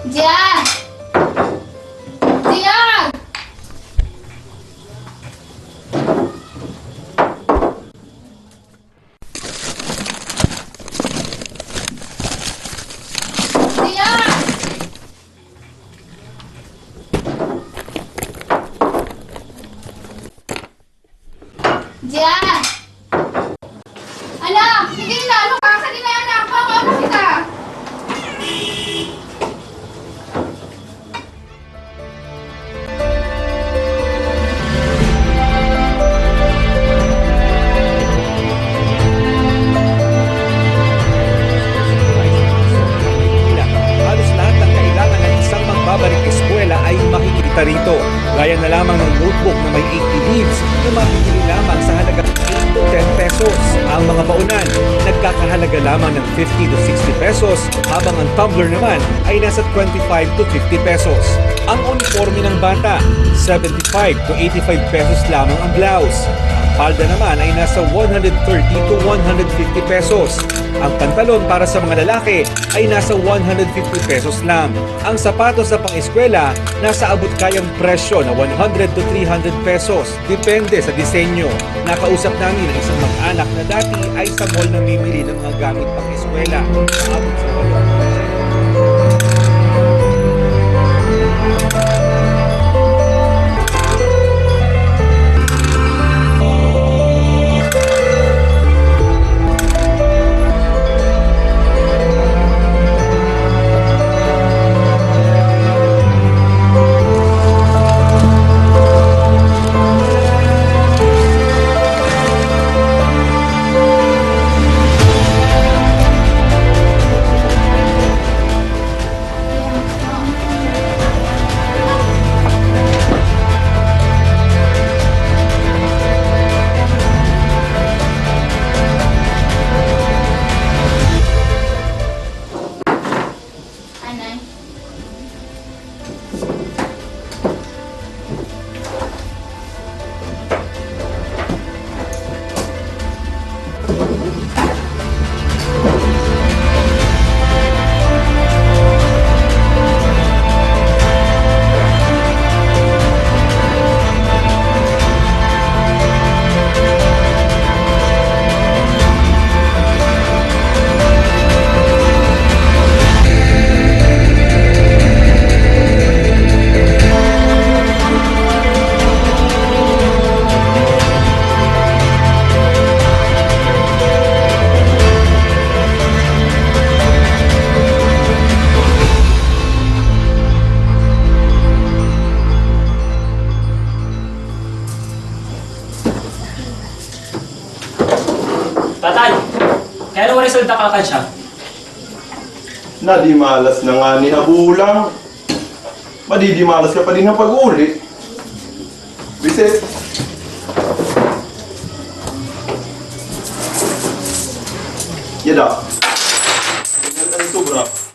Diyan! Diyan! Diyan! Diyan! Anak! Sige na! Ano ka? Kanina anak! Mama kita! Halos lahat ng kailangan ng isang magbabalik eskwela ay makikita rito. Gaya na lamang ng notebook na may 80 leaves na mabibili lamang sa halagang 8 to 10 pesos. Ang mga baunan, nagkakahalaga lamang ng 50 to 60 pesos, habang ang tumbler naman ay nasa 25 to 50 pesos. Ang uniforme ng bata, 75 to 85 pesos lamang ang blouse. Palda naman ay nasa 130 to 150 pesos. Ang pantalon para sa mga lalaki ay nasa 150 pesos lang. Ang sapatos sa pang-eskwela nasa abot kayang presyo na 100 to 300 pesos. Depende sa disenyo. Nakausap namin ang isang mag-anak na dati ay sa mall namimili ng mga gamit pang-eskwela. Abot sa 8. Anay. Tatay, kaya naman resulta ka siya. Nadimalas na nga ni Habulang. Madidimalas ka pa din ng pag-uli. Bises. Yada. Ganyan ang sobra.